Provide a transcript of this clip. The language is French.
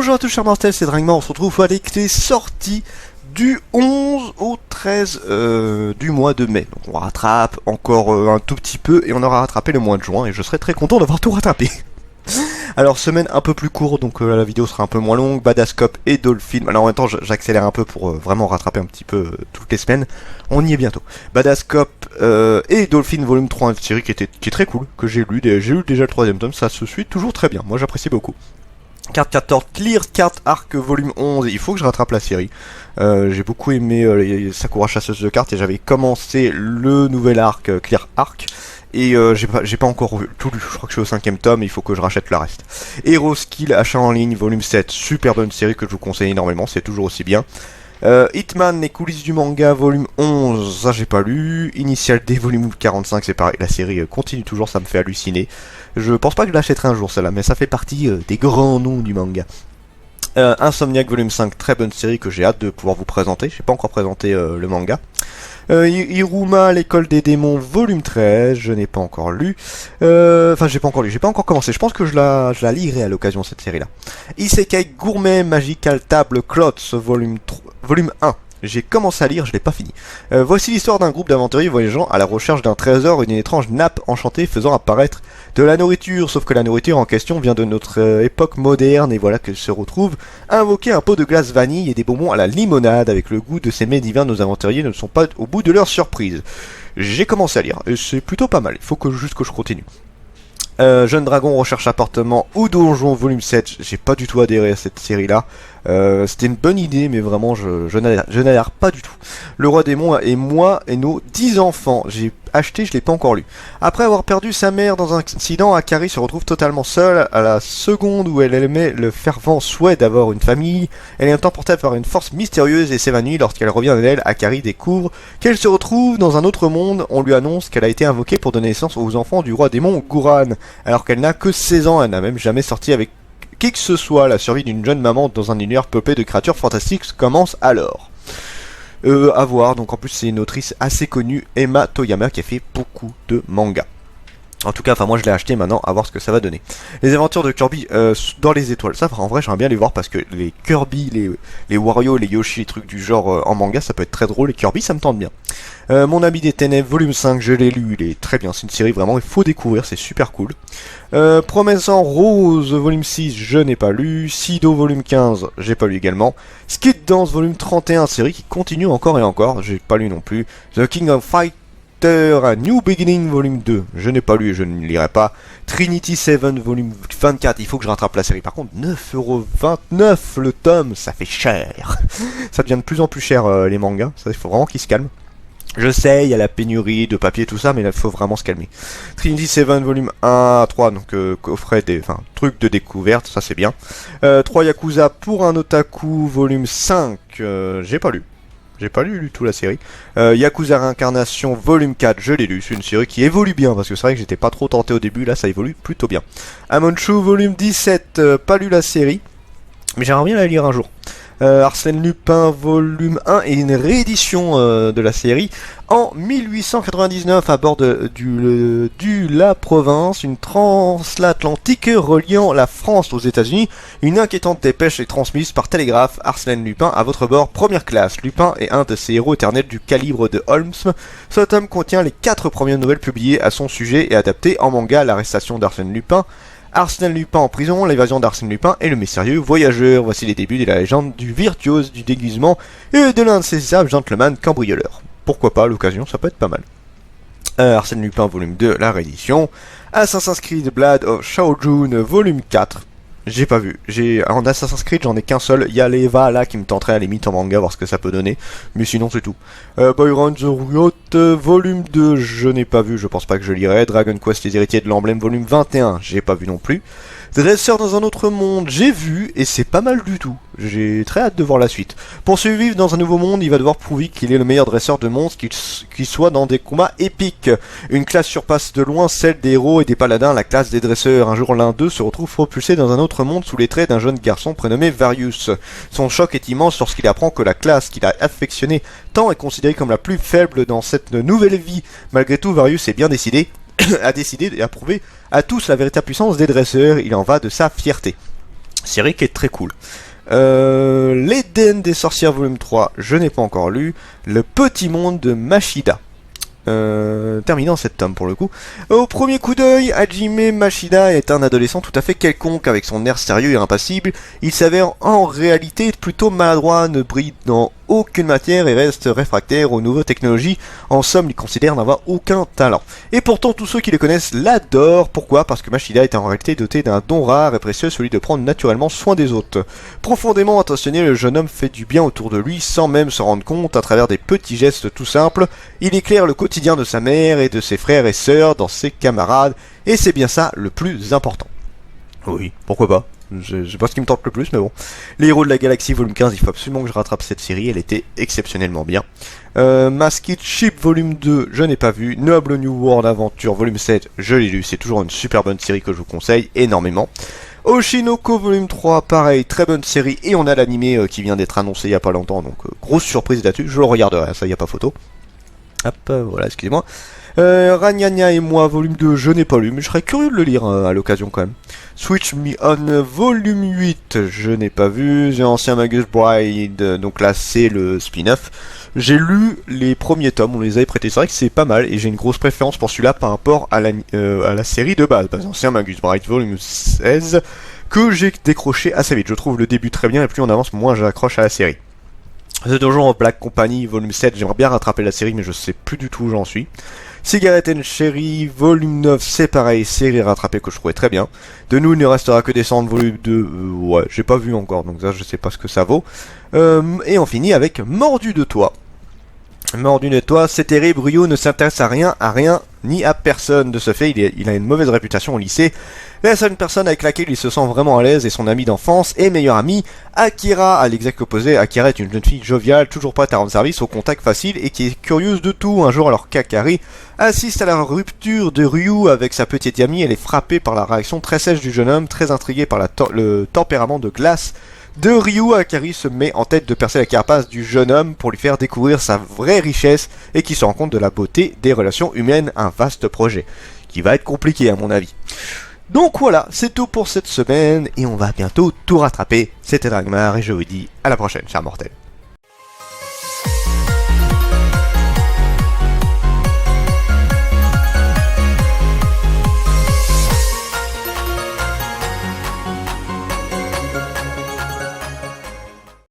Bonjour à tous chers mortels, c'est Dragman, on se retrouve avec les sorties du 11 au 13 du mois de mai. Donc on rattrape encore un tout petit peu et on aura rattrapé le mois de juin et je serai très content d'avoir tout rattrapé. Alors semaine un peu plus courte, donc la vidéo sera un peu moins longue, Badascope et Dolphin. Alors en même temps j'accélère un peu pour vraiment rattraper un petit peu toutes les semaines. On y est bientôt. Badascope et Dolphin volume 3, une série qui est très cool, que j'ai lu déjà le troisième tome, ça se suit toujours très bien, moi j'apprécie beaucoup. Carte 14 Clear Carte Arc volume 11, il faut que je rattrape la série. J'ai beaucoup aimé les Sakura chasseuse de cartes et j'avais commencé le nouvel arc Clear Arc. Et j'ai pas encore tout lu, je crois que je suis au 5ème tome, il faut que je rachète le reste. Hero Skill, achat en ligne, volume 7, super bonne série que je vous conseille énormément, c'est toujours aussi bien. Hitman, les coulisses du manga, volume 11, ça j'ai pas lu. Initial D, volume 45, c'est pareil, la série continue toujours, ça me fait halluciner. Je pense pas que je l'achèterai un jour celle-là, mais ça fait partie des grands noms du manga. Insomniac, volume 5, très bonne série que j'ai hâte de pouvoir vous présenter, j'ai pas encore présenté le manga. Iruma, l'école des démons, volume 13, je n'ai pas encore lu. Enfin, j'ai pas encore commencé. Je pense que je la lirai à l'occasion cette série-là. Isekai Gourmet Magical Table Clots, volume 1. J'ai commencé à lire, je l'ai pas fini. Voici l'histoire d'un groupe d'aventuriers voyageant à la recherche d'un trésor et d'une étrange nappe enchantée faisant apparaître de la nourriture, sauf que la nourriture en question vient de notre époque moderne et voilà que se retrouve invoquer un pot de glace vanille et des bonbons à la limonade avec le goût de ces mets divins. Nos aventuriers ne sont pas au bout de leur surprise. J'ai commencé à lire et c'est plutôt pas mal, il faut juste que je continue. Jeune Dragon recherche appartement ou donjon volume 7, j'ai pas du tout adhéré à cette série là. C'était une bonne idée mais vraiment je n'adhère pas du tout. Le roi démon et moi et nos 10 enfants, j'ai acheté, je l'ai pas encore lu. Après avoir perdu sa mère dans un accident, Akari se retrouve totalement seule à la seconde où elle émet le fervent souhait d'avoir une famille. Elle est emportée par une force mystérieuse et s'évanouit. Lorsqu'elle revient d'elle, Akari découvre qu'elle se retrouve dans un autre monde. On lui annonce qu'elle a été invoquée pour donner naissance aux enfants du roi démon Guran, alors qu'elle n'a que 16 ans, elle n'a même jamais sorti avec qui que ce soit. La survie d'une jeune maman dans un univers peuplé de créatures fantastiques commence alors. À voir, donc en plus c'est une autrice assez connue, Emma Toyama, qui a fait beaucoup de mangas. En tout cas, enfin moi je l'ai acheté maintenant, à voir ce que ça va donner. Les aventures de Kirby dans les étoiles, ça en vrai j'aimerais bien les voir parce que les Kirby, les Wario, les Yoshi, les trucs du genre en manga, ça peut être très drôle, les Kirby ça me tente bien. Mon ami des ténèbres, volume 5, je l'ai lu, il est très bien, c'est une série vraiment, il faut découvrir, c'est super cool. Promesse en rose, volume 6, je n'ai pas lu. Sido, volume 15, j'ai pas lu également. Skid Dance, volume 31, série qui continue encore et encore, j'ai pas lu non plus. The King of Fight, A New Beginning volume 2, je n'ai pas lu et je ne lirai pas. Trinity 7 volume 24, il faut que je rattrape la série. Par contre, 9,29€ le tome, ça fait cher. Ça devient de plus en plus cher les mangas, ça il faut vraiment qu'ils se calment. Je sais, il y a la pénurie de papier tout ça, mais là il faut vraiment se calmer. Trinity 7 volume 1 à 3, donc coffret truc de découverte, ça c'est bien. 3 Yakuza pour un otaku volume 5, j'ai pas lu. J'ai pas lu du tout la série. Yakuza Réincarnation volume 4, je l'ai lu. C'est une série qui évolue bien parce que c'est vrai que j'étais pas trop tenté au début. Là, ça évolue plutôt bien. Amonchu volume 17, pas lu la série, mais j'aimerais bien la lire un jour. Arsène Lupin volume 1 et une réédition de la série en 1899 à bord du La Province, une transatlantique reliant la France aux États-Unis. Une inquiétante dépêche est transmise par télégraphe. Arsène Lupin à votre bord, première classe. Lupin est un de ces héros éternels du calibre de Holmes. Ce tome contient les 4 premières nouvelles publiées à son sujet et adaptées en manga. L'arrestation d'Arsène Lupin, Arsène Lupin en prison, l'évasion d'Arsène Lupin et le mystérieux voyageur. Voici les débuts de la légende du virtuose du déguisement et de l'un de ses sables gentleman cambrioleur. Pourquoi pas, à l'occasion, ça peut être pas mal. Arsène Lupin volume 2, la réédition. Assassin's Creed Blood of Shaojun volume 4. J'ai pas vu. En Assassin's Creed, j'en ai qu'un seul. Il y a l'Eva là qui me tenterait à la limite en manga, voir ce que ça peut donner. Mais sinon, c'est tout. Byron the Riot, volume 2, je n'ai pas vu, je pense pas que je lirai. Dragon Quest, les héritiers de l'emblème, volume 21, j'ai pas vu non plus. Dresseur dans un autre monde, j'ai vu, et c'est pas mal du tout. J'ai très hâte de voir la suite. Pour survivre dans un nouveau monde, il va devoir prouver qu'il est le meilleur dresseur de monstres, qu'il soit dans des combats épiques. Une classe surpasse de loin celle des héros et des paladins, la classe des dresseurs. Un jour, l'un d'eux se retrouve propulsé dans un autre monde sous les traits d'un jeune garçon prénommé Varius. Son choc est immense lorsqu'il apprend que la classe qu'il a affectionnée tant est considérée comme la plus faible dans cette nouvelle vie. Malgré tout, Varius est bien décidé a décidé et a prouvé à tous la véritable puissance des dresseurs, il en va de sa fierté. Série qui est très cool. L'Éden des sorcières volume 3, je n'ai pas encore lu. Le petit monde de Mashida. Terminant cet tome pour le coup. Au premier coup d'œil, Hajime Mashida est un adolescent tout à fait quelconque avec son air sérieux et impassible. Il s'avère en réalité plutôt maladroit, ne brille dans aucune matière et reste réfractaire aux nouvelles technologies. En somme, il considère n'avoir aucun talent. Et pourtant, tous ceux qui le connaissent l'adorent. Pourquoi? Parce que Mashida est en réalité doté d'un don rare et précieux, celui de prendre naturellement soin des autres. Profondément attentionné, le jeune homme fait du bien autour de lui sans même se rendre compte à travers des petits gestes tout simples. Il éclaire le quotidien de sa mère et de ses frères et sœurs, dans ses camarades, et c'est bien ça le plus important. Oui, pourquoi pas. Je sais pas ce qui me tente le plus, mais bon. Les Héros de la Galaxie volume 15, il faut absolument que je rattrape cette série, elle était exceptionnellement bien. Masked Ship volume 2, je n'ai pas vu. Noble New World Adventure volume 7, je l'ai lu, c'est toujours une super bonne série que je vous conseille énormément. Oshinoko volume 3, pareil, très bonne série, et on a l'animé qui vient d'être annoncé il y a pas longtemps, donc grosse surprise là-dessus, je le regarderai, ça y a pas photo. Hop, voilà, excusez-moi. Ragnagna et moi, volume 2, je n'ai pas lu, mais je serais curieux de le lire à l'occasion quand même. Switch Me On, volume 8, je n'ai pas vu. The Ancient Magus Bride, donc là c'est le spin-off. J'ai lu les premiers tomes, on les avait prêtés, c'est vrai que c'est pas mal, et j'ai une grosse préférence pour celui-là par rapport à la série de base. The Ancient Magus Bride, volume 16, que j'ai décroché assez vite. Je trouve le début très bien, et plus on avance, moins j'accroche à la série. The Donjon of Black Company, volume 7, j'aimerais bien rattraper la série, mais je sais plus du tout où j'en suis. Cigarette and Cherry, volume 9, c'est pareil, série rattrapée que je trouvais très bien. De nous, il ne restera que descendre, volume 2, ouais, j'ai pas vu encore, donc ça, je sais pas ce que ça vaut. Et on finit avec Mordu de toi. Mordu de toi, c'est terrible, Ryu ne s'intéresse à rien, ni à personne. De ce fait, il a une mauvaise réputation au lycée. La seule personne avec laquelle il se sent vraiment à l'aise est son ami d'enfance et meilleur ami, Akira. À l'exact opposé, Akira est une jeune fille joviale, toujours prête à rendre service, au contact facile et qui est curieuse de tout. Un jour, alors qu'Akari assiste à la rupture de Ryu avec sa petite amie, elle est frappée par la réaction très sèche du jeune homme, très intriguée par le tempérament de glace de Ryu. Akari se met en tête de percer la carapace du jeune homme pour lui faire découvrir sa vraie richesse et qui se rend compte de la beauté des relations humaines, un vaste projet qui va être compliqué à mon avis. Donc voilà, c'est tout pour cette semaine et on va bientôt tout rattraper. C'était Dragmar et je vous dis à la prochaine, chers mortels.